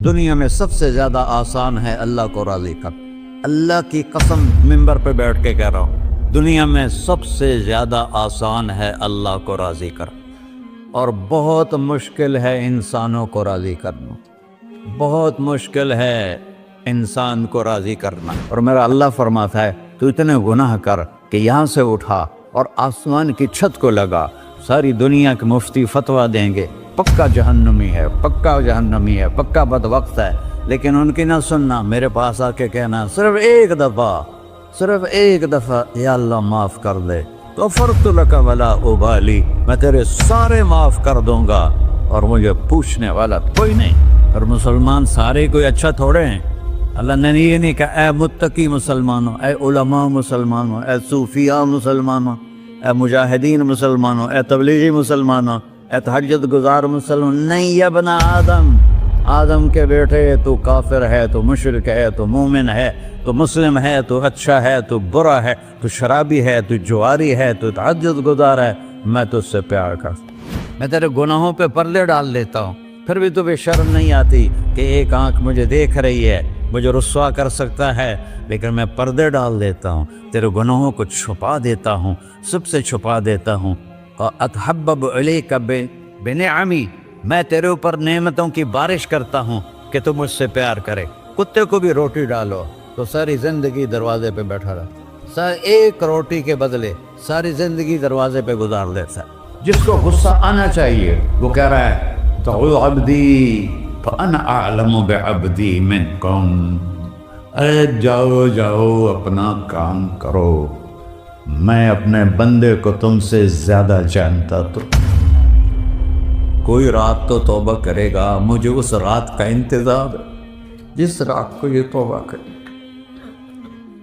دنیا میں سب سے زیادہ آسان ہے اللہ کو راضی کر۔ اللہ کی قسم منبر پہ بیٹھ کے کہہ رہا ہوں، دنیا میں سب سے زیادہ آسان ہے اللہ کو راضی کر، اور بہت مشکل ہے انسانوں کو راضی کرنا، بہت مشکل ہے انسان کو راضی کرنا۔ اور میرا اللہ فرماتا ہے تو اتنے گناہ کر کہ یہاں سے اٹھا اور آسمان کی چھت کو لگا، ساری دنیا کے مفتی فتویٰ دیں گے پکا جہنمی ہے، پکا جہنمی ہے، پکا بدبخت ہے، لیکن ان کی نہ سننا، میرے پاس آ کے کہنا صرف ایک دفعہ یا اللہ معاف کر دے، غفرت لک ولا ابالی، میں تیرے سارے معاف کر دوں گا اور مجھے پوچھنے والا کوئی نہیں۔ اور مسلمان سارے کوئی اچھا تھوڑے ہیں، اللہ نے یہ نہیں کہا اے متقی مسلمانوں، اے علماء مسلمانوں، اے صوفیاء مسلمانوں، اے مجاہدین مسلمانوں، اے تبلیغی مسلمانوں، اے تہجد گزار مسلمان، نہیں یا ابن آدم کے بیٹے، تو کافر ہے، تو مشرک ہے، تو مومن ہے، تو مسلم ہے، تو اچھا ہے، تو برا ہے، تو شرابی ہے، تو جواری ہے، تو تہجد گزار ہے، میں تجھ سے پیار کرتا ہوں، میں تیرے گناہوں پہ پردے ڈال دیتا ہوں، پھر بھی تمہیں شرم نہیں آتی کہ ایک آنکھ مجھے دیکھ رہی ہے، مجھے رسوا کر سکتا ہے، لیکن میں پردے ڈال دیتا ہوں، تیرے گناہوں کو چھپا دیتا ہوں، سب سے چھپا دیتا ہوں۔ اتحبب علیک بنعمی، میں تیرے اوپر نعمتوں کی بارش کرتا ہوں کہ تم مجھ سے پیار کرے۔ کتے کو بھی روٹی ڈالو تو ساری زندگی دروازے پہ بیٹھا رہا، ایک روٹی کے بدلے ساری زندگی دروازے پہ گزار دیتا ہے۔ جس کو غصہ آنا چاہیے وہ کہہ رہا ہے تو عبدی فانا اعلم بعبدی منکم، اے جاؤ اپنا کام کرو، میں اپنے بندے کو تم سے زیادہ جانتا۔ تو کوئی رات تو توبہ کرے گا، مجھے اس رات کا انتظار ہے جس رات کو یہ توبہ کرے۔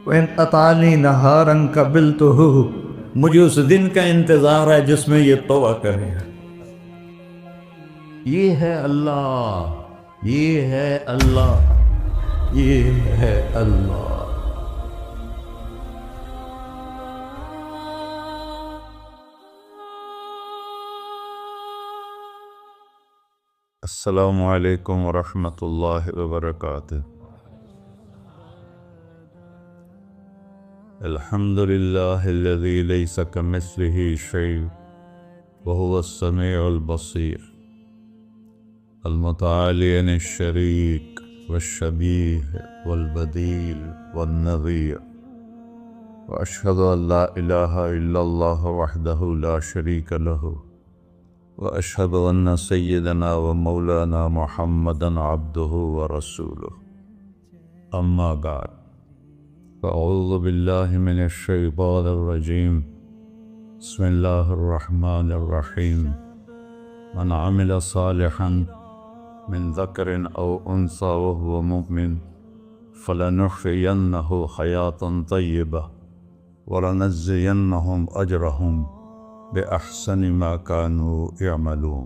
وَإِنْ أَطَعَنِي نَهَارًا قَبِلْتُهُ، مجھے اس دن کا انتظار ہے جس میں یہ توبہ کرے گا۔ یہ ہے اللہ، یہ ہے اللہ، یہ ہے اللہ۔ السلام علیکم ورحمۃ اللہ وبرکاتہ۔ الحمد للہ الذی لیس کمثلہ شیء وہو السمیع البصیر، المتعالی عن الشریک والشبیہ والبدیل والنظیر، واشہد ان لا الہ الا اللہ وحدہ لا شریک لہ، واشہد ان سیدنا و مولانا محمدا عبدہ ورسولہ، اما بعد، فاعوذ باللہ من الشیطان الرجیم، بسم اللہ الرحمن الرحیم، من عمل صالحا من ذکر او انثی وهو مؤمن فلنحیینہ حیاة طیبہ ولنجزینہم اجرہم بأحسن ما كانوا يعملون۔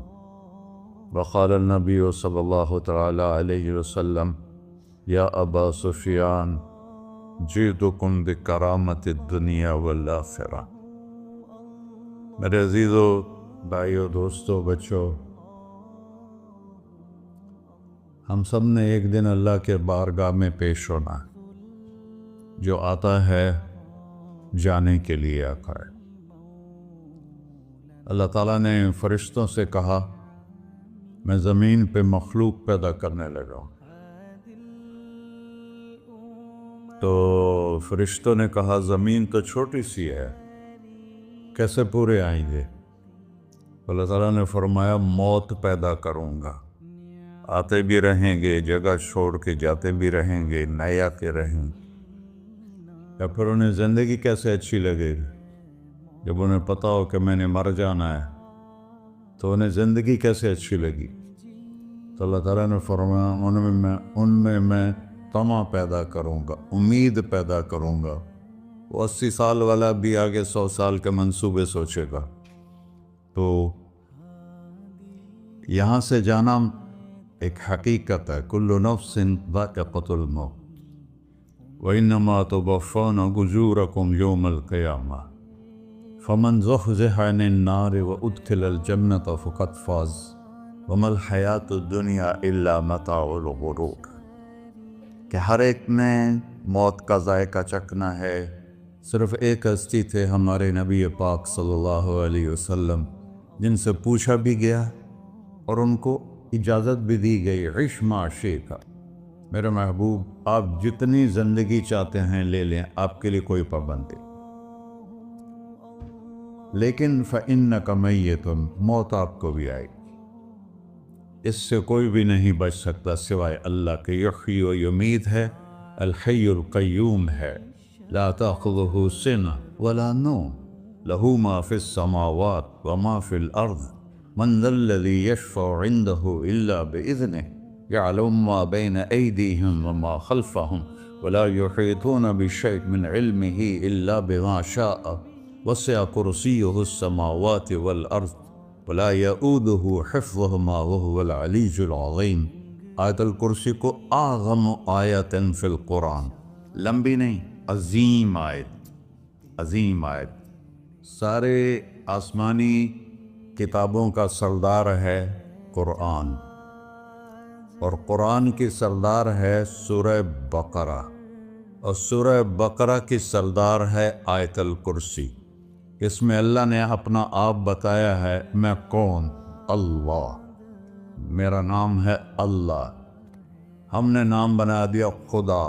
وقال النبی صلی اللہ تعالی علیہ وسلم یا ابا سفیان جئتکم بکرامت الدنیا والآخرہ۔ میرے عزیزو، بھائیو، دوستو، بچوں، ہم سب نے ایک دن اللہ کے بارگاہ میں پیش ہونا ہے۔ جو آتا ہے جانے کے لیے آتا ہے۔ اللہ تعالیٰ نے فرشتوں سے کہا میں زمین پہ مخلوق پیدا کرنے لگا ہوں، تو فرشتوں نے کہا زمین تو چھوٹی سی ہے، کیسے پورے آئیں گے؟ اللہ تعالیٰ نے فرمایا موت پیدا کروں گا، آتے بھی رہیں گے، جگہ چھوڑ کے جاتے بھی رہیں گے، نئے آتے رہیں گے۔ یا پھر انہیں زندگی کیسے اچھی لگے گی؟ جب انہیں پتا ہو کہ میں نے مر جانا ہے تو انہیں زندگی کیسے اچھی لگی؟ تو اللہ تعالیٰ نے فرمایا ان میں میں طمع پیدا کروں گا، امید پیدا کروں گا۔ وہ 80 سال والا بھی آگے 100 سال کے منصوبے سوچے گا۔ تو یہاں سے جانا ایک حقیقت ہے، کل نفس ذائقۃ الموت وانما توفون اجورکم یوم القیامہ، فمن زحزح عن النار وادخل الجنة فقد فاز وما الحیات الدنیا الا متاع الغرور، کہ ہر ایک نے موت کا ذائقہ چکھنا ہے۔ صرف ایک ہستی تھے ہمارے نبی پاک صلی اللہ علیہ وسلم، جن سے پوچھا بھی گیا اور ان کو اجازت بھی دی گئی، عش ما شئت، میرے محبوب آپ جتنی زندگی چاہتے ہیں لے لیں، آپ کے لیے کوئی پابندی، لیکن فإنک میت، موت آپ کو بھی آئے گی، اس سے کوئی بھی نہیں بچ سکتا سوائے اللہ کے۔ یحیی و یمیت ہے، الحی القیوم ہے، لا تأخذہ سنہ ولا نوم، لہ ما فی السماوات وما فی الارض، من ذا الذی یشفع عنده الا بإذنہ، يعلم ما بين أيديهم وما خلفهم ولا يحيطون بشيء من علمه إلا بما شاء، وسع كرسيه السماوات والأرض ولا يؤوده حفظهما وهو العلي العظيم۔ آیت الکرسی کو اعظم آیت فی القرآن، لمبی نہیں، عظیم آیت، عظیم آیت، سارے آسمانی کتابوں کا سردار ہے قرآن، اور قرآن کی سردار ہے سورہ بقرہ، اور سورہ بقرہ کی سردار ہے آیت الکرسی۔ اس میں اللہ نے اپنا آپ بتایا ہے، میں کون؟ اللہ، میرا نام ہے اللہ۔ ہم نے نام بنا دیا خدا،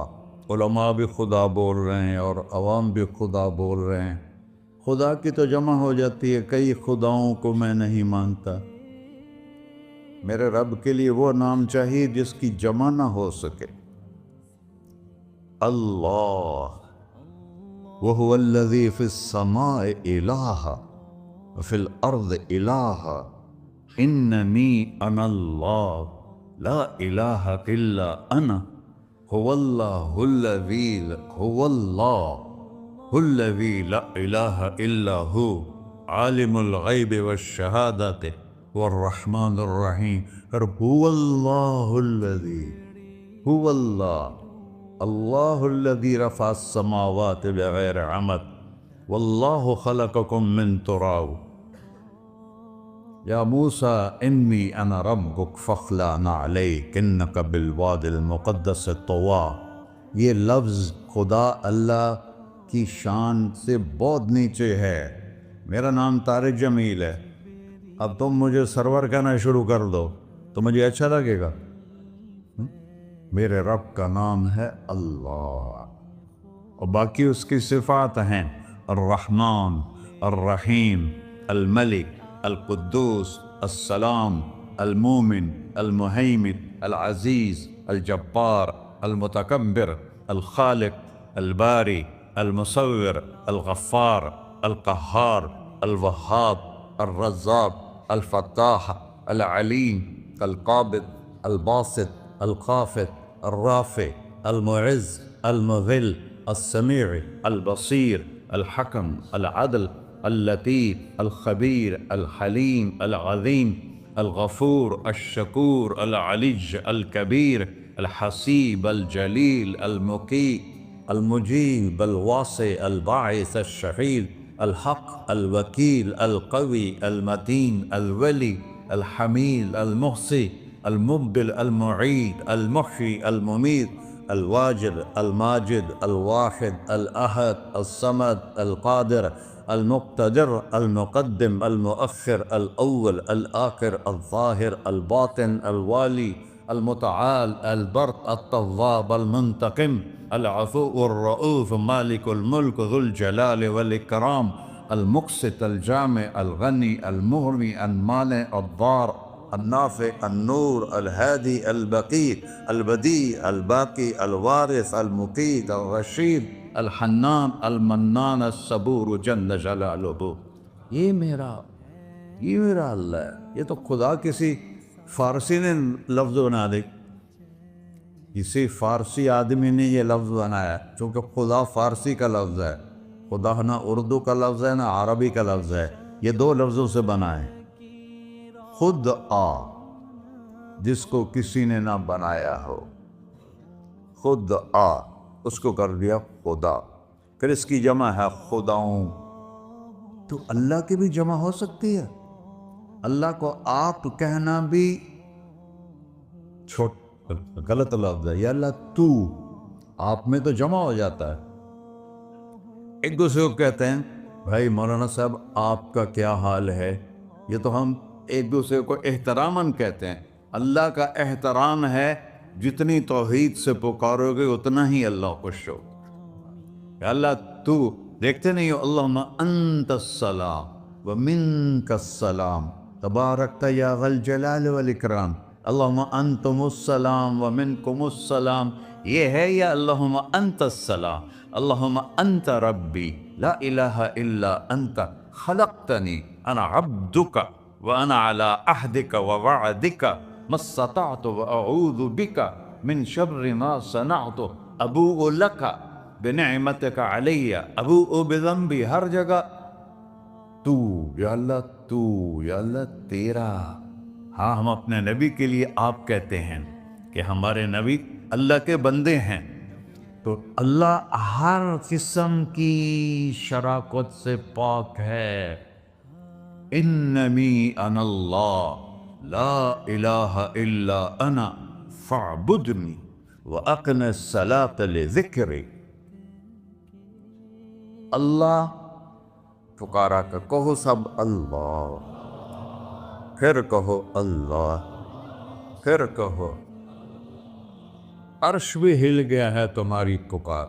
علماء بھی خدا بول رہے ہیں اور عوام بھی خدا بول رہے ہیں۔ خدا کی تو جمع ہو جاتی ہے، کئی خداؤں کو میں نہیں مانتا، میرے رب کے لیے وہ نام چاہیے جس کی جمع نہ ہو سکے۔ اللہ، وَهُوَ الَّذِي فِي السَّمَاءِ إِلَٰهًا وَفِي الْأَرْضِ إِلَٰهًا إِنَّنِي أَنَا اللَّهُ لَا إِلَٰهَ إِلَّا أَنَا هُوَ اللَّهُ الَّذِي لَا إِلَٰهَ إِلَّا هُوَ عَالِمُ الْغَيْبِ وَالشَّهَادَةِ والرحمن الرحیم۔ اور هو اللہ الذی، هو اللہ الذی رفع السماوات بغیر عمد واللہ خلقکم من تراب، یا موسیٰ انی انا ربک فاخلع نعلیک انک بالوادی المقدس طویٰ۔ یہ لفظ خدا اللہ کی شان سے بہت نیچے ہے۔ میرا نام طارق جمیل ہے، اب تم مجھے سرور کہنا شروع کر دو تو مجھے اچھا لگے گا؟ میرے رب کا نام ہے اللہ، اور باقی اس کی صفات ہیں، الرحمن، الرحیم، الملک، القدوس، السلام، المومن، المہیمن، العزیز، الجبار، المتکبر، الخالق، الباری، المصور، الغفار، القہار، الوہاب، الرزاق، الفتاح، العلیم، القابض، الباسط، الخافض، الرافع، المعز، المذل، السمیع، البصیر، الحکم، العدل، اللطیف، الخبیر، الحلیم، العظیم، الغفور، الشکور، العلی، الکبیر، الحسیب، الجلیل، المقیت، المجیب، الواسع، الباعث، الشہید، الحق، الوکیل، القوی، المتین، الولی، الحمید، المحصی، المبدل، المعید، المحیی، الممیت، الواجد، الماجد، الواحد، الأحد، الصمد، القادر، المقتدر، المقدم، المؤخر، الأول، الآخر، الظاهر، الباطن، الوالي، المتعال، البر، التواب، المنتقم، العفو، الرؤوف، مالك الملك، ذو الجلال والإكرام، المقسط، الجامع، الغني، المغني، المانع، الضار، النافع، النور، الهادي، البقي، البديع، الباقي، الوارث، المقيت، الرشيد، الحنان، المنان، الصبور جل جلالہ۔ یہ میرا اللہ ہے۔ یہ تو خدا کسی فارسی نے لفظ بنا دی، کسی فارسی آدمی نے یہ لفظ بنایا، چونکہ خدا فارسی کا لفظ ہے، خدا نہ اردو کا لفظ ہے نہ عربی کا لفظ ہے، یہ دو لفظوں سے بنا ہے۔ خود آ، جس کو کسی نے نہ بنایا ہو، خود آ، اس کو کر دیا خدا، پھر اس کی جمع ہے خداؤں۔ تو اللہ کی بھی جمع ہو سکتی ہے، اللہ کو آپ کہنا بھی چھوٹ غلط لفظ ہے، یا اللہ تو، آپ میں تو جمع ہو جاتا ہے۔ ایک دوسرے کو کہتے ہیں بھائی مولانا صاحب آپ کا کیا حال ہے، یہ تو ہم ایک دوسرے کو احتراماً کہتے ہیں۔ اللہ کا احترام ہے جتنی توحید سے پکارو گے اتنا ہی اللہ خوش ہو۔ کہ اللہ تو، دیکھتے نہیں ہو اللہم انت السلام ومنک السلام تبارکت یا ذا الجلال والاکرام، اللہم انتم السلام ومنکم السلام، یہ ہے یا اللہم انت السلام، اللہم انت ربی لا الہ الا انت خلقتنی انا عبدک وانا علی عہدک ووعدک ما استطعت واعوذ بک من شر ما صنعت ابوء لک بنعمتک علی ابوء بذنبی، ہر جگہ تو، یا اللہ تو، یا اللہ تیرا۔ ہاں ہم اپنے نبی کے لیے آپ کہتے ہیں کہ ہمارے نبی اللہ کے بندے ہیں، تو اللہ ہر قسم کی شراکت سے پاک ہے۔ اننی انا اللہ لا الہ الا انا فاعبدنی واقم الصلاۃ لذکری۔ اللہ پکارا کر، کہو سب اللہ، پھر کہو اللہ، پھر کہو۔ عرش بھی ہل گیا ہے تمہاری پکار،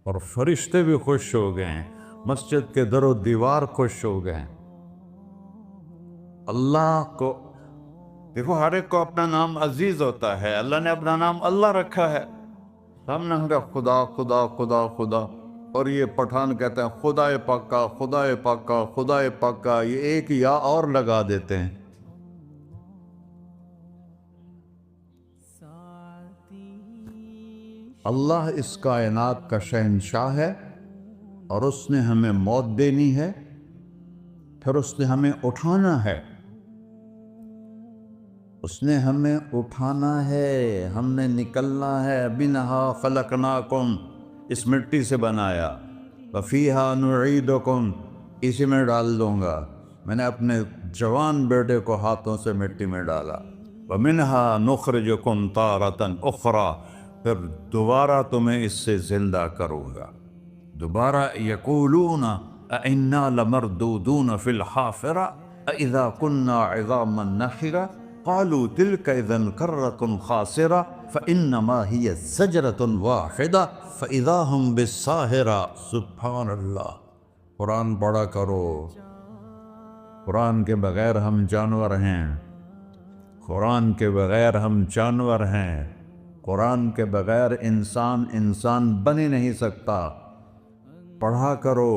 اور فرشتے بھی خوش ہو گئے ہیں، مسجد کے در و دیوار خوش ہو گئے ہیں۔ اللہ کو دیکھو، ہر ایک کو اپنا نام عزیز ہوتا ہے، اللہ نے اپنا نام اللہ رکھا ہے۔ ہم نے کہا خدا خدا خدا خدا، اور یہ پٹھان کہتے ہیں خدا پاکا خدا پاکا خدا پاکا، یہ ایک یا اور لگا دیتے ہیں۔ اللہ اس کائنات کا شہنشاہ ہے، اور اس نے ہمیں موت دینی ہے، پھر اس نے ہمیں اٹھانا ہے، اس نے ہمیں اٹھانا ہے، ہم نے نکلنا ہے۔ منہا خلقناکم، اس مٹی سے بنایا، وفیہا نعیدکم، اسی میں ڈال دوں گا۔ میں نے اپنے جوان بیٹے کو ہاتھوں سے مٹی میں ڈالا۔ ومنہا نخرجکم تارۃ اخری، پھر دوبارہ تمہیں اس سے زندہ کروں گا۔ دوبارہ یقولون اَإِنَّا لَمَرْدُودُونَ فِي الْحَافِرَةِ أَإِذَا كُنَّا عِظَامًا نَخِرَةً قَالُوا تِلْكَ إِذًا كَرَّةٌ خَاسِرَةٌ فَإِنَّمَا هِيَ زَجْرَةٌ وَاحِدَةٌ فَإِذَا هُمْ بِالسَّاهِرَةِ۔ سبحان اللہ، قرآن پڑھا کرو۔ قرآن کے بغیر ہم جانور ہیں، قرآن کے بغیر ہم جانور ہیں، قرآن کے بغیر انسان بن ہی نہیں سکتا۔ پڑھا کرو۔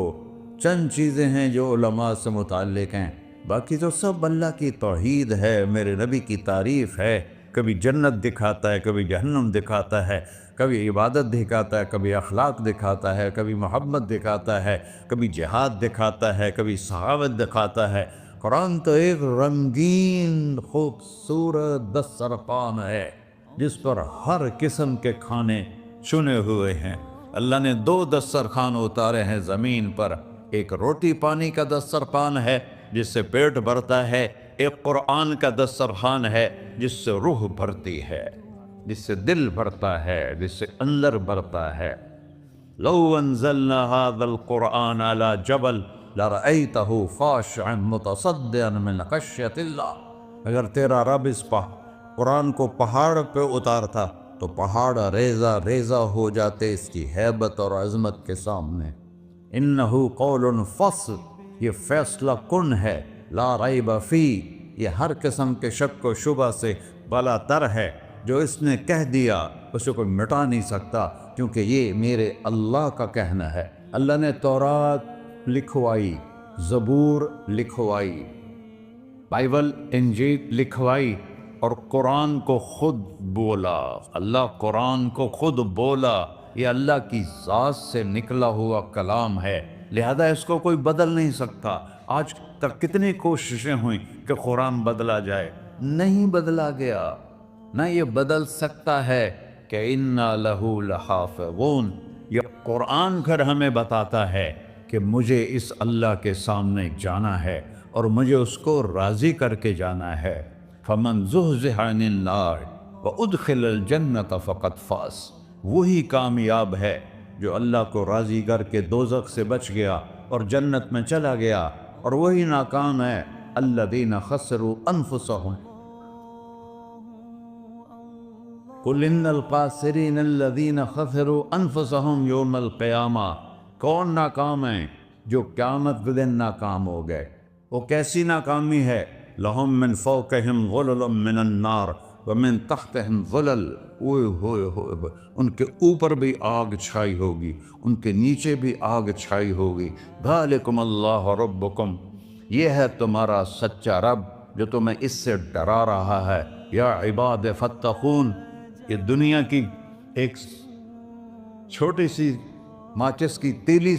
چند چیزیں ہیں جو علماء سے متعلق ہیں، باقی تو سب اللہ کی توحید ہے، میرے نبی کی تعریف ہے۔ کبھی جنت دکھاتا ہے، کبھی جہنم دکھاتا ہے، کبھی عبادت دکھاتا ہے، کبھی اخلاق دکھاتا ہے، کبھی محبت دکھاتا ہے، کبھی جہاد دکھاتا ہے، کبھی سخاوت دکھاتا ہے۔ قرآن تو ایک رنگین خوبصورت دسترخوان ہے جس پر ہر قسم کے کھانے چنے ہوئے ہیں۔ اللہ نے 2 دسترخوان اتارے ہیں زمین پر، ایک روٹی پانی کا دسترخوان ہے جس سے پیٹ بھرتا ہے، ایک قرآن کا دسترخوان ہے جس سے روح بھرتی ہے، جس سے دل بھرتا ہے، جس سے اندر بھرتا ہے۔ لو انزلنا هذا القرآن على جبل لرأيته خاشعا متصدعا من خشية اللہ، اگر تیرا رب اس قرآن کو پہاڑ پہ اتارتا تو پہاڑ ریزہ ریزہ ہو جاتے اس کی ہیبت اور عظمت کے سامنے۔ انہ قول فصل، یہ فیصلہ کن ہے، لا ریب فی، یہ ہر قسم کے شک و شبہ سے بلا تر ہے۔ جو اس نے کہہ دیا اسے کوئی مٹا نہیں سکتا، کیونکہ یہ میرے اللہ کا کہنا ہے۔ اللہ نے تورات لکھوائی، زبور لکھوائی، بائبل انجیل لکھوائی، اور قرآن کو خود بولا۔ اللہ قرآن کو خود بولا، یہ اللہ کی ذات سے نکلا ہوا کلام ہے، لہذا اس کو کوئی بدل نہیں سکتا۔ آج تک کتنی کوششیں ہوئیں کہ قرآن بدلا جائے، نہیں بدلا گیا، نہ یہ بدل سکتا ہے کہ اِنَّا لَهُ لَحَافِظُونَ۔ یہ قرآن پھر ہمیں بتاتا ہے کہ مجھے اس اللہ کے سامنے جانا ہے اور مجھے اس کو راضی کر کے جانا ہے۔ فَمَنْ زُحْزِحَ عَنِ النَّارِ وَأُدْخِلَ الْجَنَّةَ فَقَدْ فَازَ، وہی کامیاب ہے جو اللہ کو راضی کر کے دوزخ سے بچ گیا اور جنت میں چلا گیا، اور وہی ناکام ہے الَّذِينَ خَسِرُوا أَنفُسَهُمْ قُلْ إِنَّ الْخَاسِرِينَ الَّذِينَ خَسِرُوا أَنفُسَهُمْ يَوْمَ الْقِيَامَةِ، کون ناکام ہیں؟ جو قیامت کے دن ناکام ہو گئے۔ وہ کیسی ناکامی ہے؟ لَهُم مِّن فَوْقِهِمْ ظُلُلٌ مِّنَ النَّارِ وَمِن تَحْتِهِمْ ظُلَلٌ، اوئے ہوئے ہوئے، ان کے اوپر بھی آگ چھائی ہوگی، ان کے نیچے بھی آگ چھائی ہوگی۔ ذَلِكُمُ اللَّهُ رَبُّكُمْ، یہ ہے تمہارا سچا رب جو تمہیں اس سے ڈرا رہا ہے۔ یا عباد فاتقون، یہ دنیا کی ایک چھوٹی سی ماچس کی تیلی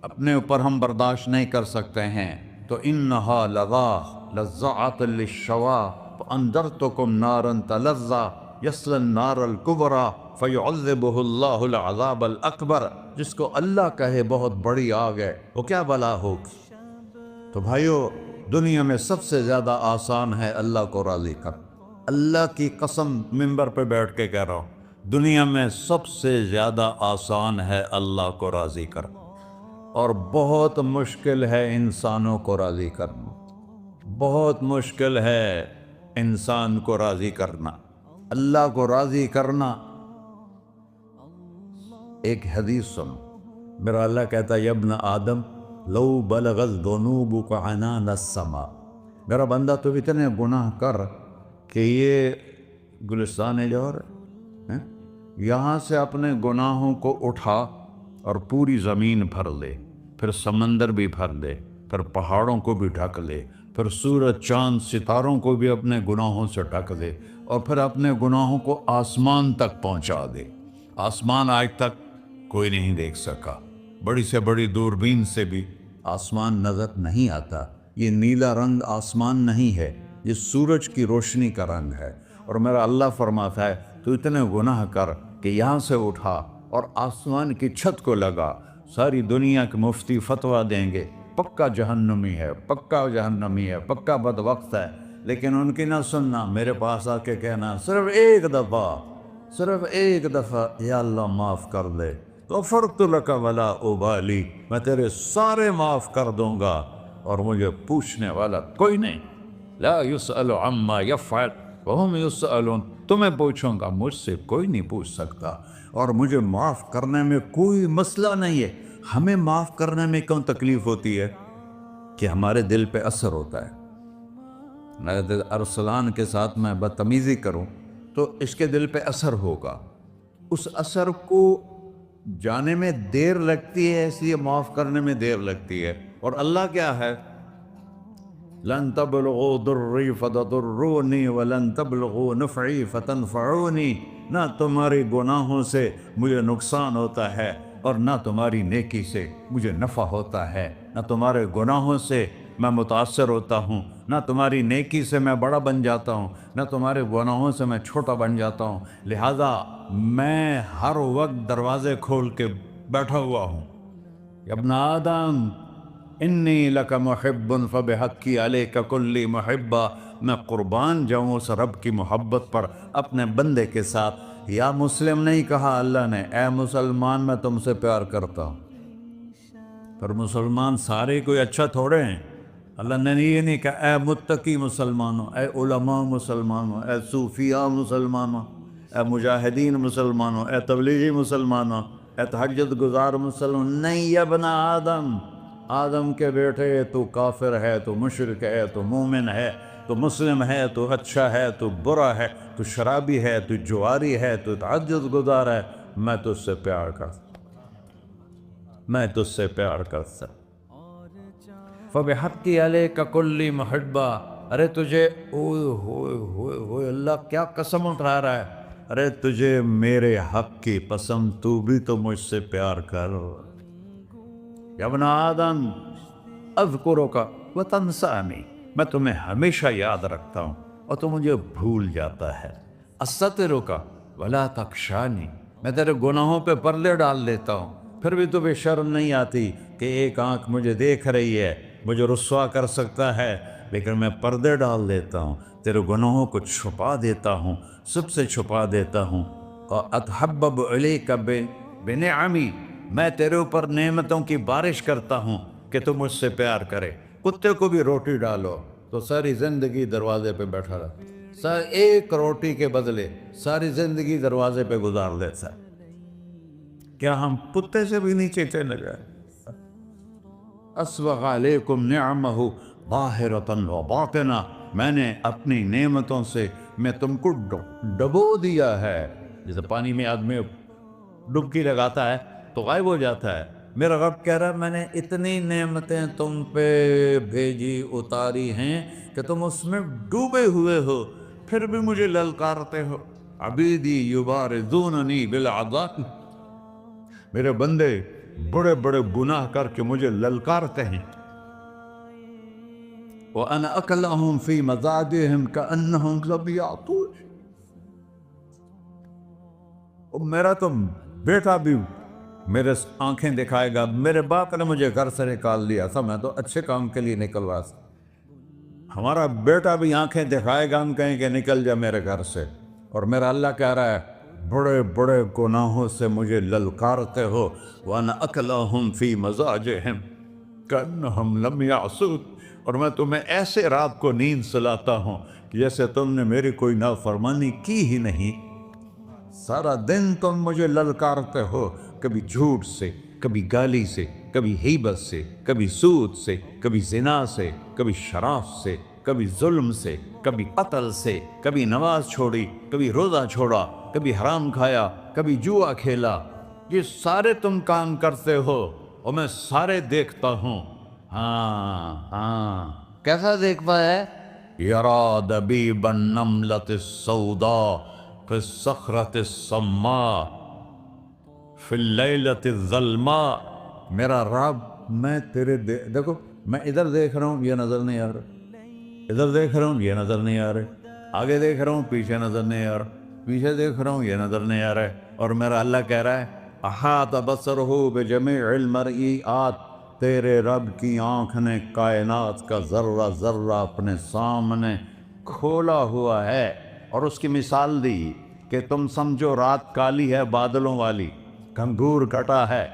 اپنے اوپر ہم برداشت نہیں کر سکتے ہیں، تو انہا لظیٰ لذعۃ للشوا فانذرتکم نارا تلظیٰ یصلی النار الکبریٰ فیعذبہ اللہ العذاب الاکبر، جس کو اللہ کہے بہت بڑی آگ ہے وہ کیا بلا ہوگی۔ تو بھائیو، دنیا میں سب سے زیادہ آسان ہے اللہ کو راضی کر، اللہ کی قسم منبر پہ بیٹھ کے کہہ رہا ہوں، دنیا میں سب سے زیادہ آسان ہے اللہ کو راضی کر، اور بہت مشکل ہے انسانوں کو راضی کرنا، بہت مشکل ہے انسان کو راضی کرنا۔ اللہ کو راضی کرنا، ایک حدیث سنو، میرا اللہ کہتا ہے یا ابن آدم لو بلغت ذنوبک عنان السماء، میرا بندہ تو اتنے گناہ کر کہ یہ گلستان جوہر ہے، یہاں سے اپنے گناہوں کو اٹھا اور پوری زمین بھر لے، پھر سمندر بھی بھر لے، پھر پہاڑوں کو بھی ڈھک لے، پھر سورج چاند ستاروں کو بھی اپنے گناہوں سے ڈھک دے، اور پھر اپنے گناہوں کو آسمان تک پہنچا دے۔ آسمان آج تک کوئی نہیں دیکھ سکا، بڑی سے بڑی دوربین سے بھی آسمان نظر نہیں آتا۔ یہ نیلا رنگ آسمان نہیں ہے، یہ سورج کی روشنی کا رنگ ہے۔ اور میرا اللہ فرماتا ہے تو اتنے گناہ کر کہ یہاں سے اٹھا اور آسمان کی چھت کو لگا، ساری دنیا کے مفتی فتویٰ دیں گے پکا جہنمی ہے، پکا جہنمی ہے، پکا بدبخت ہے، لیکن ان کی نہ سننا، میرے پاس آ کے کہنا صرف ایک دفعہ یا اللہ معاف کر دے، غفرت لک ولا ابالی، میں تیرے سارے معاف کر دوں گا اور مجھے پوچھنے والا کوئی نہیں۔ لا یسأل عما یفعل وہم یسألون، تمہیں پوچھوں گا، مجھ سے کوئی نہیں پوچھ سکتا، اور مجھے معاف کرنے میں کوئی مسئلہ نہیں ہے۔ ہمیں معاف کرنے میں کیوں تکلیف ہوتی ہے؟ کہ ہمارے دل پہ اثر ہوتا ہے۔ میں ارسلان کے ساتھ میں بدتمیزی کروں تو اس کے دل پہ اثر ہوگا، اس اثر کو جانے میں دیر لگتی ہے، اس لیے معاف کرنے میں دیر لگتی ہے۔ اور اللہ کیا ہے؟ لن تبلغوا ضری فتضرونی ولن تبلغوا نفعی فتنفعونی، نہ تمہاری گناہوں سے مجھے نقصان ہوتا ہے اور نہ تمہاری نیکی سے مجھے نفع ہوتا ہے، نہ تمہارے گناہوں سے میں متاثر ہوتا ہوں، نہ تمہاری نیکی سے میں بڑا بن جاتا ہوں، نہ تمہارے گناہوں سے میں چھوٹا بن جاتا ہوں، لہذا میں ہر وقت دروازے کھول کے بیٹھا ہوا ہوں۔ یا ابن آدم انی لک محب فبحقی علیک کلی محبہ، میں قربان جاؤں اس رب کی محبت پر اپنے بندے کے ساتھ۔ یا مسلم نہیں کہا اللہ نے، اے مسلمان میں تم سے پیار کرتا ہوں۔ پر مسلمان سارے کوئی اچھا تھوڑے ہیں، اللہ نے یہ نہیں کہا اے متقی مسلمانوں، اے علماء مسلمانوں، اے صوفیاء مسلمانوں، اے مجاہدین مسلمانوں، اے تبلیغی مسلمانوں، اے تہجد گزار مسلمان، نہیں یا ابن آدم، آدم کے بیٹے، تو کافر ہے، تو مشرک ہے، تو مومن ہے، تو مسلم ہے، تو اچھا ہے، تو برا ہے، تو شرابی ہے، تو جواری ہے، تو تہجد گزار ہے، میں تجھ سے پیار کرتا، میں تجھ سے پیار کرتا۔ فَبِحَقِّ عَلَيْكَ كُلِّ مُحِبَّةٍ، ارے تجھے اوئے ہوئے ہوئے ہوئے، اللہ کیا قسم اٹھا رہا ہے، ارے تجھے میرے حق کی قسم، تو بھی تو مجھ سے پیار کر۔ یا ابن آدم اذکرک وتنسانی، میں تمہیں ہمیشہ یاد رکھتا ہوں اور تو مجھے بھول جاتا ہے۔ استترک ولا تخشانی، میں تیرے گناہوں پہ پردے ڈال دیتا ہوں، پھر بھی تمہیں شرم نہیں آتی کہ ایک آنکھ مجھے دیکھ رہی ہے، مجھے رسوا کر سکتا ہے، لیکن میں پردے ڈال دیتا ہوں تیرے گناہوں کو چھپا دیتا ہوں، سب سے چھپا دیتا ہوں۔ اور اتحبب الیک بنعمی، میں تیرے اوپر نعمتوں کی بارش کرتا ہوں کہ تم مجھ سے پیار کرے۔ کتے کو بھی روٹی ڈالو تو ساری زندگی دروازے پہ بیٹھا رہا، ایک روٹی کے بدلے ساری زندگی دروازے پہ گزار دیتا ہے۔ کیا ہم کتے سے بھی نیچے چلے گئے؟ اسبغ علیکم نعمہ ظاہرۃ و باطنہ، میں نے اپنی نعمتوں سے میں تم کو ڈبو دیا ہے۔ جیسے پانی میں آدمی ڈبکی لگاتا ہے تو غائب ہو جاتا ہے، میرا رب کہہ رہا ہے میں نے اتنی نعمتیں تم پہ بھیجی اتاری ہیں کہ تم اس میں ڈوبے ہوئے ہو، پھر بھی مجھے للکارتے ہو۔ عبیدی یبارزوننی بالعذاب، میرے بندے بڑے بڑے گناہ کر کے مجھے للکارتے ہیں۔ وَأَنَا أَكْلَهُمْ فِي مَزَاجِهِمْ كَأَنَّهُمْ لَمْ يَعْطُونِ، میرا تو بیٹا بھی میرے آنکھیں دکھائے گا، میرے باپ نے مجھے گھر سے نکال دیا تھا، میں تو اچھے کام کے لیے نکل رہا تھا، ہمارا بیٹا بھی آنکھیں دکھائے گا، ہم کہیں کہ نکل جا میرے گھر سے۔ اور میرا اللہ کہہ رہا ہے بڑے بڑے گناہوں سے مجھے للکارتے ہو۔ وَأَنَا أَكْلَهُمْ فِي مَزَاجِهِمْ كَأَنَّهُمْ لَمْ يَعْصُونِ، اور میں تمہیں ایسے رات کو نیند سلاتا ہوں کہ جیسے تم نے میری کوئی نافرمانی کی ہی نہیں۔ سارا دن تم مجھے للکارتے ہو، کبھی جھوٹ سے، کبھی گالی سے، کبھی غیبت سے، کبھی سود سے، کبھی زنا سے، کبھی شراب سے، کبھی ظلم سے، کبھی قتل سے، کبھی نماز چھوڑی، کبھی روزہ چھوڑا، کبھی حرام کھایا، کبھی جوا کھیلا۔ یہ سارے تم کام کرتے ہو اور میں سارے دیکھتا ہوں۔ ہاں کیسا دیکھتا ہے؟ یرا دبیب النملۃ السوداء فی الصخرۃ الصماء فی اللیلۃ الظلماء، میرا رب میں تیرے دیکھو میں ادھر دیکھ رہا ہوں یہ نظر نہیں آ رہا، ادھر دیکھ رہا ہوں یہ نظر نہیں آ رہا، آگے دیکھ رہا ہوں پیچھے نظر نہیں آ رہا، پیچھے دیکھ رہا ہوں یہ نظر نہیں آ رہا ہے، اور میرا اللہ کہہ رہا ہے احاط بصرہ بجمیع المرئیات، تیرے رب کی آنکھ نے کائنات کا ذرہ ذرہ اپنے سامنے کھولا ہوا ہے۔ اور اس کی مثال دی کہ تم سمجھو رات کالی ہے بادلوں والی، گھنگور گھٹا ہے،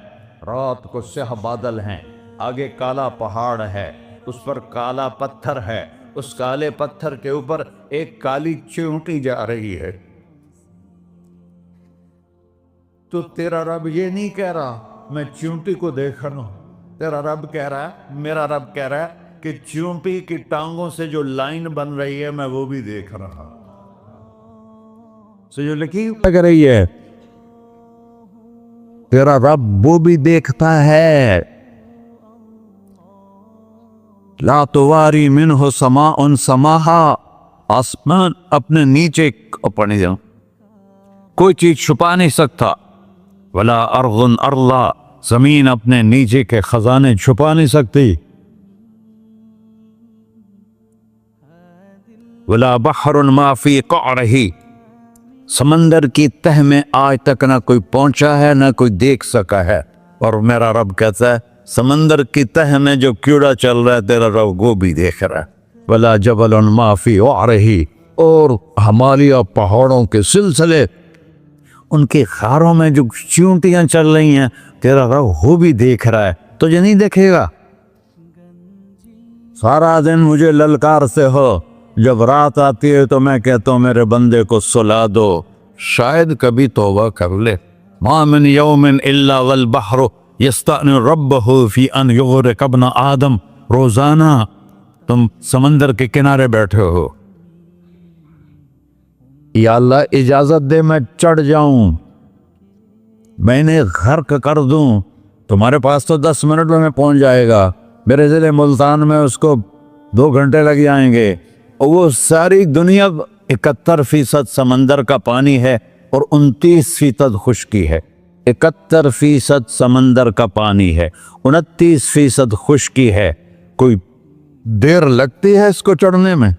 رات کو سیاہ بادل ہیں، آگے کالا پہاڑ ہے، اس پر کالا پتھر ہے، اس کالے پتھر کے اوپر ایک کالی چیونٹی جا رہی ہے۔ تو تیرا رب یہ نہیں کہہ رہا میں چیونٹی کو دیکھ رہا ہوں، تیرا رب کہہ رہا ہے، میرا رب کہہ رہا ہے کہ چیونٹی کی ٹانگوں سے جو لائن بن رہی ہے میں وہ بھی دیکھ رہا ہوں، جو لکیر لگ رہی ہے تیرا رب وہ بھی دیکھتا ہے۔ لا تواری منہ سماء سماہا، آسمان اپنے نیچے اپنے کوئی چیز چھپا نہیں سکتا، ولا ارض ارضا، زمین اپنے نیچے کے خزانے چھپا نہیں سکتی، ولا بحر ما فی قعرہ، سمندر کی تہ میں آج تک نہ کوئی پہنچا ہے نہ کوئی دیکھ سکا ہے، اور میرا رب کہتا ہے سمندر کی تہ میں جو کیڑا چل رہا ہے تیرا رب وہ بھی دیکھ رہا ہے، ولا جبل ما فی وعرہ، اور ہمالیہ پہاڑوں کے سلسلے ان کے خاروں میں جو چیونٹیاں چل رہی ہیں تیرا رب وہ بھی دیکھ رہا ہے، تجھے نہیں دیکھے گا؟ سارا دن مجھے للکارتے ہو، جب رات آتی ہے تو میں کہتا ہوں میرے بندے کو سلا دو، شاید کبھی توبہ کر لے۔ ما من یوم الا والبحر یستأذن ربہ فی ان یغرق ابن آدم، روزانہ تم سمندر کے کنارے بیٹھے ہو، یا اللہ اجازت دے میں چڑھ جاؤں، میں نے غرق کر دوں، تمہارے پاس تو 10 منٹ میں پہنچ جائے گا، میرے ضلع ملتان میں اس کو 2 گھنٹے لگ جائیں گے، اور وہ ساری دنیا 71% سمندر کا پانی ہے اور 29% خشکی ہے، 71% سمندر کا پانی ہے، 29% خشکی ہے، کوئی دیر لگتی ہے اس کو چڑھنے میں؟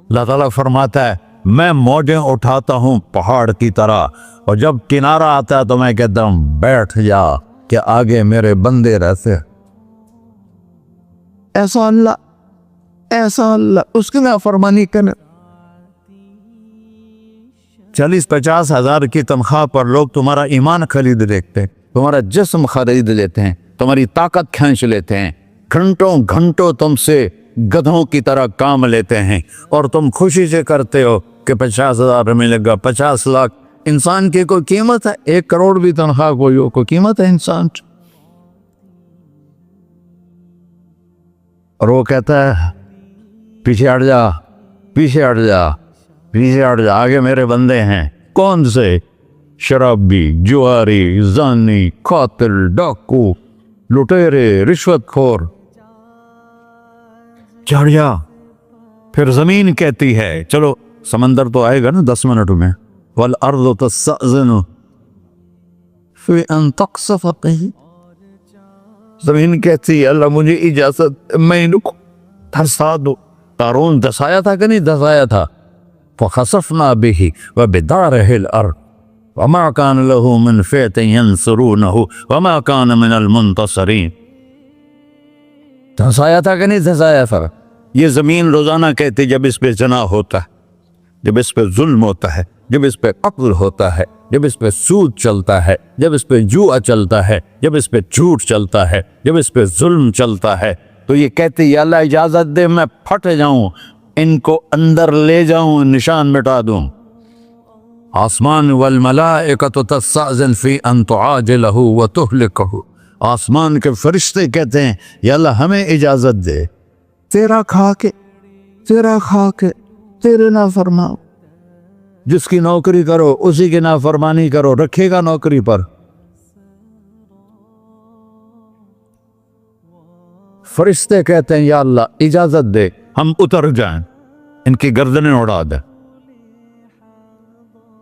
اللہ تعالیٰ فرماتا ہے میں موجیں اٹھاتا ہوں پہاڑ کی طرح، اور جب کنارہ آتا ہے تو میں کہتا ہوں بیٹھ جا کہ آگے میرے بندے رہتے۔ ایسا اللہ ایسا اللہ اس کی نافرمانی کرنا. 40-50 ہزار کی تنخواہ پر لوگ تمہارا ایمان خرید لیتے ہیں, تمہارا جسم خرید لیتے ہیں, تمہاری طاقت کھینچ لیتے ہیں, گھنٹوں گھنٹوں تم سے گدھوں کی طرح کام لیتے ہیں, اور تم خوشی سے کرتے ہو کہ 50,000 ملے گا, 50 لاکھ. انسان کی کوئی قیمت ہے؟ 1 کروڑ بھی تنخواہ کوئی قیمت ہے انسان؟ اور وہ کہتا ہے پیچھے ہٹ جا, پیچھے ہٹ جا, پیچھے ہٹ جا, آگے میرے بندے ہیں. کون سے؟ شرابی, جواری, زانی, قاتل, ڈاکو, لٹیرے, رشوت خور. چڑھ جا. پھر زمین کہتی ہے چلو سمندر تو آئے گا نا 10 منٹ میں. والارض تستأذن فی ان تقصف به. زمین کہتی ہے اللہ مجھے اجازت, میں ان کو دھسا دو. قارون دھسایا تھا کہ نہیں دھسایا تھا؟ فخسفنا به وبداره الارض وما كان له من فئة ينصرونه وما كان من المنتصرين. دھسایا تھا کہ نہیں دھسایا تھا؟ یہ زمین روزانہ کہتی جب اس پہ زنا ہوتا ہے, جب اس پہ ظلم ہوتا ہے, جب اس پہ قتل ہوتا ہے, جب اس پہ سود چلتا ہے, جب اس پہ جوا چلتا ہے, جب اس پہ جھوٹ چلتا ہے, جب اس پہ ظلم چلتا ہے, تو یہ کہتی یا اللہ اجازت دے میں پھٹ جاؤں, ان کو اندر لے جاؤں, نشان مٹا دوں. آسمان والملائکۃ تستأذن فی ان تعاجلہ وتہلکہ. آسمان کے فرشتے کہتے ہیں یا اللہ ہمیں اجازت دے, تیرا کھا کے تیرے نافرمان. جس کی نوکری کرو اسی کی نافرمانی کرو, رکھے گا نوکری پر. فرشتے کہتے ہیں یا اللہ اجازت دے ہم اتر جائیں, ان کی گردنیں اڑا دیں.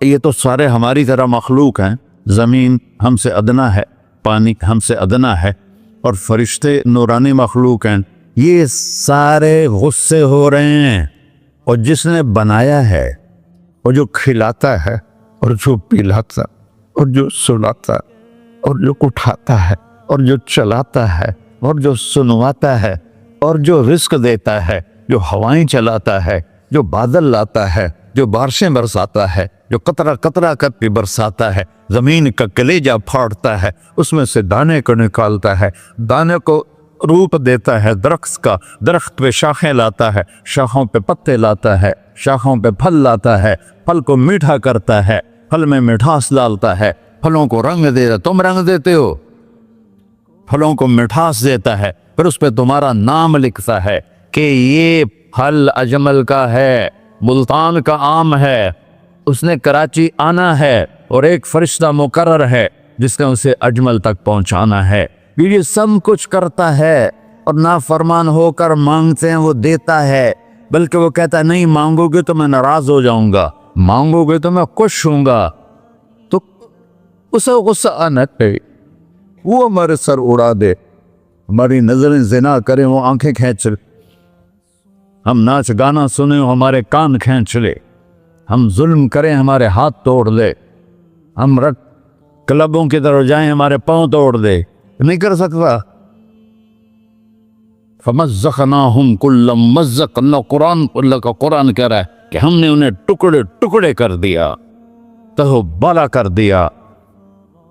یہ تو سارے ہماری طرح مخلوق ہیں. زمین ہم سے ادنا ہے, پانی ہم سے ادنا ہے, اور فرشتے نورانی مخلوق ہیں. یہ سارے غصے ہو رہے ہیں, اور جس نے بنایا ہے, اور جو کھلاتا ہے, اور جو پلاتا, اور جو سلاتا, اور جو اٹھاتا ہے, اور جو چلاتا ہے, اور جو سنواتا ہے, اور جو رزق دیتا ہے, جو ہوائیں چلاتا ہے, جو بادل لاتا ہے, جو بارشیں برساتا ہے, جو قطرہ قطرہ کر کے برساتا ہے, زمین کا کلیجہ پھاڑتا ہے, اس میں سے دانے کو نکالتا ہے, دانے کو روپ دیتا ہے درخت کا, درخت پہ شاخیں لاتا ہے, شاخوں پہ پتے لاتا ہے, شاخوں پہ پھل لاتا ہے, پھل کو میٹھا کرتا ہے, پھل میں مٹھاس ڈالتا ہے, پھلوں کو رنگ دیتا. تم رنگ دیتے ہو, پھلوں کو مٹھاس دیتا ہے, پھر اس پہ تمہارا نام لکھتا ہے کہ یہ پھل اجمل کا ہے, ملتان کا آم ہے, اس نے کراچی آنا ہے, اور ایک فرشتہ مقرر ہے جس نے اسے اجمل تک پہنچانا ہے. یہ سب کچھ کرتا ہے, اور نافرمان ہو کر مانگتے ہیں وہ دیتا ہے, بلکہ وہ کہتا ہے نہیں مانگو گے تو میں ناراض ہو جاؤں گا, مانگو گے تو میں خوش ہوں گا. تو اسے غصہ آنا چاہیے, وہ ہمارے سر اڑا دے, ہماری نظریں زنا کریں وہ آنکھیں کھینچ لے, ہم ناچ گانا سنیں ہمارے کان کھینچ لے, ہم ظلم کریں ہمارے ہاتھ توڑ دے, ہم رٹ کلبوں کی طرف جائیں ہمارے پاؤں توڑ دے. نہیں کر سکتا. فَمَزَّقْنَاهُمْ كُلَّ مُمَزَّقٍ. اللہ کا قرآن کہہ رہا ہے کہ ہم نے انہیں ٹکڑے ٹکڑے کر دیا, تہو بالا کر دیا.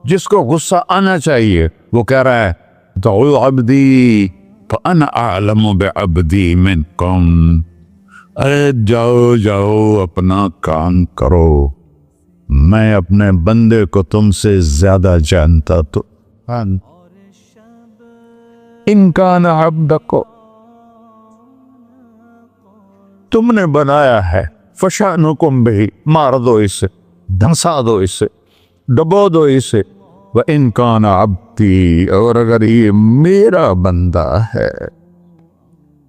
جس کو غصہ آنا چاہیے وہ کہہ رہا ہے دعوا عبدی فانا اعلم بعبدی منکم. ارے جاؤ جاؤ اپنا کام کرو, میں اپنے بندے کو تم سے زیادہ جانتا. تو ان کان عبدکو, تم نے بنایا ہے, فشانکم بہی, مار دو اسے, دھنسا دو اسے, ڈبو دو اسے. وَإِن كَانَ عَبْدِي, اور اگر یہ میرا بندہ ہے,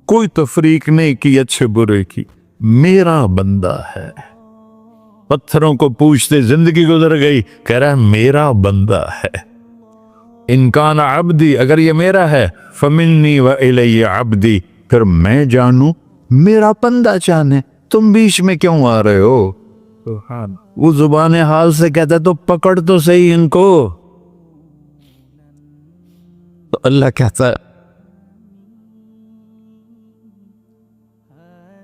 کوئی تفریق نہیں کی اچھے برے کی, میرا بندہ ہے. پتھروں کو پوچھتے زندگی گزر گئی, کہہ رہا ہے میرا بندہ ہے. ان کان عبدی, اگر یہ میرا ہے, فمنی والی عبدی, پھر میں جانوں میرا بندہ جانے, تم بیچ میں کیوں آ رہے ہو؟ وہ زبان حال سے کہتا ہے تو پکڑ تو صحیح ان کو. تو اللہ کہتا ہے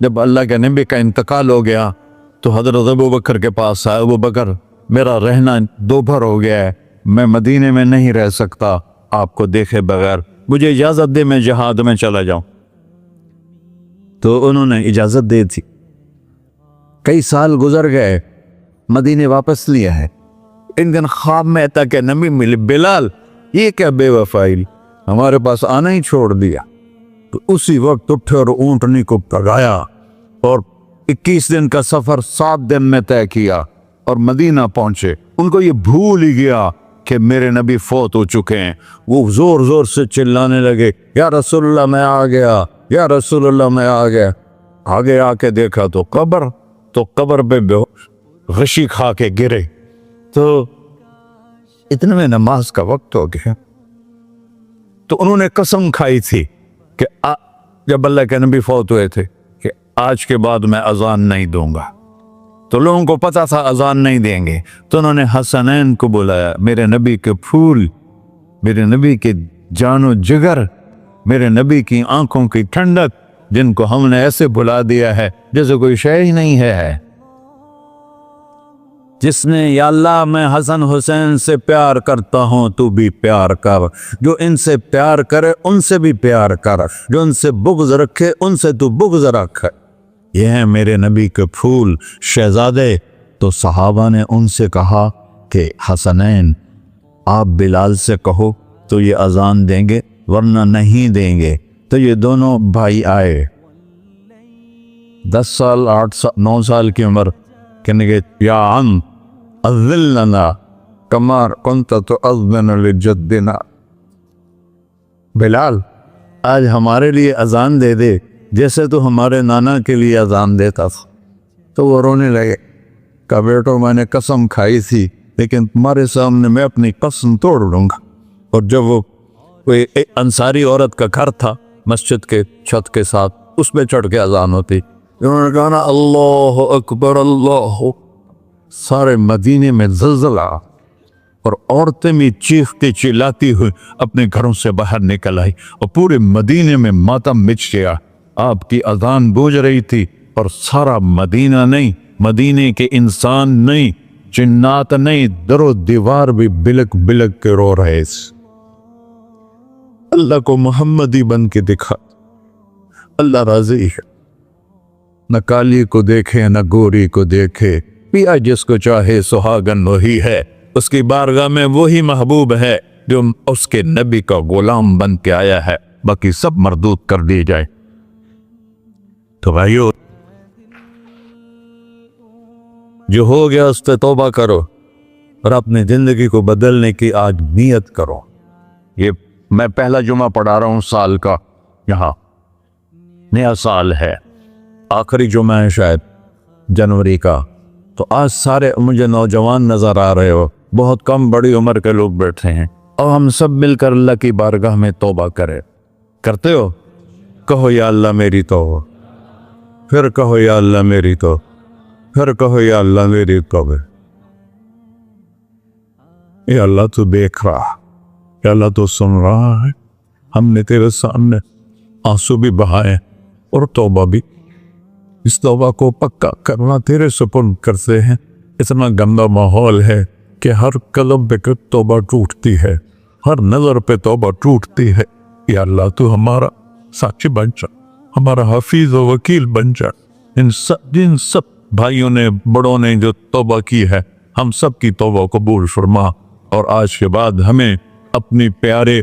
جب اللہ کے نبی کا انتقال ہو گیا تو حضرت ابوبکر کے پاس آیا، ابوبکر میرا رہنا دوپہر ہو گیا ہے، میں مدینے میں نہیں رہ سکتا آپ کو دیکھے بغیر، مجھے اجازت دے میں جہاد میں چلا جاؤں۔ تو انہوں نے اجازت دے تھی۔ کئی سال گزر گئے، مدینے واپس لیا ہے۔ ان دن خواب میں آتا کہ نبی ملے، بلال یہ کیا بے وفائی، ہمارے پاس آنا ہی چھوڑ دیا۔ تو اسی وقت اٹھے اور اونٹنی کو پگایا اور 21 دن کا سفر 7 دن میں طے کیا اور مدینہ پہنچے۔ ان کو یہ بھول ہی گیا کہ میرے نبی فوت ہو چکے ہیں۔ وہ زور زور سے چلانے لگے، یا رسول اللہ میں آ گیا، یا رسول اللہ میں آ گیا۔ آگے آ کے دیکھا تو قبر پہ غشی کھا کے گرے۔ تو اتنے میں نماز کا وقت ہو گیا۔ تو انہوں نے قسم کھائی تھی کہ جب اللہ کے نبی فوت ہوئے تھے کہ آج کے بعد میں اذان نہیں دوں گا۔ تو لوگوں کو پتا تھا اذان نہیں دیں گے، تو انہوں نے حسنین کو بلایا، میرے نبی کے پھول، میرے نبی کے جان و جگر، میرے نبی کی آنکھوں کی ٹھنڈک، جن کو ہم نے ایسے بلا دیا ہے جیسے کوئی شے ہی نہیں ہے۔ جس نے یا اللہ میں حسن حسین سے پیار کرتا ہوں تو بھی پیار کر، جو ان سے پیار کرے ان سے بھی پیار کر، جو ان سے بغض رکھے ان سے تو بغض رکھ۔ یہ ہیں میرے نبی کے پھول شہزادے۔ تو صحابہ نے ان سے کہا کہ حسنین آپ بلال سے کہو تو یہ اذان دیں گے، ورنہ نہیں دیں گے۔ تو یہ دونوں بھائی آئے، 10 سال 8 سال 9 سال کی عمر، کہنے گے یا عم اذن لنا کما کنت تؤذن لجدنا، بلال آج ہمارے لیے اذان دے دے جیسے تو ہمارے نانا کے لیے اذان دیتا تھا۔ تو وہ رونے لگے، کہا بیٹو میں نے قسم کھائی تھی لیکن تمہارے سامنے میں اپنی قسم توڑ لوں گا۔ اور جب وہ کوئی انصاری عورت کا گھر تھا مسجد کے چھت کے ساتھ، اس پہ چڑھ کے اذان ہوتی، انہوں نے کہا نا اللہ اکبر اللہ، سارے مدینے میں زلزلہ، اور عورتیں بھی چیختی چلاتی ہوئی اپنے گھروں سے باہر نکل آئی، اور پورے مدینے میں ماتم مچ گیا۔ آپ کی اذان گونج رہی تھی اور سارا مدینہ نہیں، مدینے کے انسان نہیں، جنات نہیں، در و دیوار بھی بلک بلک کے رو رہے تھے۔ اللہ کو محمدی بن کے دکھا، اللہ راضی ہے، نہ کالی کو دیکھے نہ گوری کو دیکھے، پیا جس کو چاہے سہاگن وہی ہے، اس کی بارگاہ میں وہی محبوب ہے جو اس کے نبی کا غلام بن کے آیا ہے، باقی سب مردود کر دی جائے۔ تو بھائیو جو ہو گیا اس پہ توبہ کرو اور اپنی زندگی کو بدلنے کی آج نیت کرو۔ یہ میں پہلا جمعہ پڑھا رہا ہوں سال کا، یہاں نیا سال ہے، آخری جمعہ ہے شاید جنوری کا۔ تو آج سارے مجھے نوجوان نظر آ رہے ہو، بہت کم بڑی عمر کے لوگ بیٹھے ہیں، اور ہم سب مل کر اللہ کی بارگاہ میں توبہ کرتے ہو؟ کہو یا اللہ میری توبہ، پھر کہو یا اللہ میری توبہ، پھر کہو یا اللہ میری توبہ۔ یا اللہ تو دیکھ رہا، یا اللہ تو سن رہا ہے، ہم نے تیرے سامنے آنسو بھی بہائے اور توبہ بھی، اس توبہ کو پکا کرنا تیرے سپرد کرتے ہیں۔ اتنا گندا ماحول ہے کہ ہر قلب پہ توبہ ٹوٹتی ہے، ہر نظر پہ توبہ ٹوٹتی ہے۔ یا اللہ تو ہمارا ساتھی بن جا، ہمارا حفیظ و وکیل بن جا۔ جن سب بھائیوں نے بڑوں نے جو توبہ کی ہے، ہم سب کی توبہ قبول فرما، اور آج کے بعد ہمیں اپنی پیارے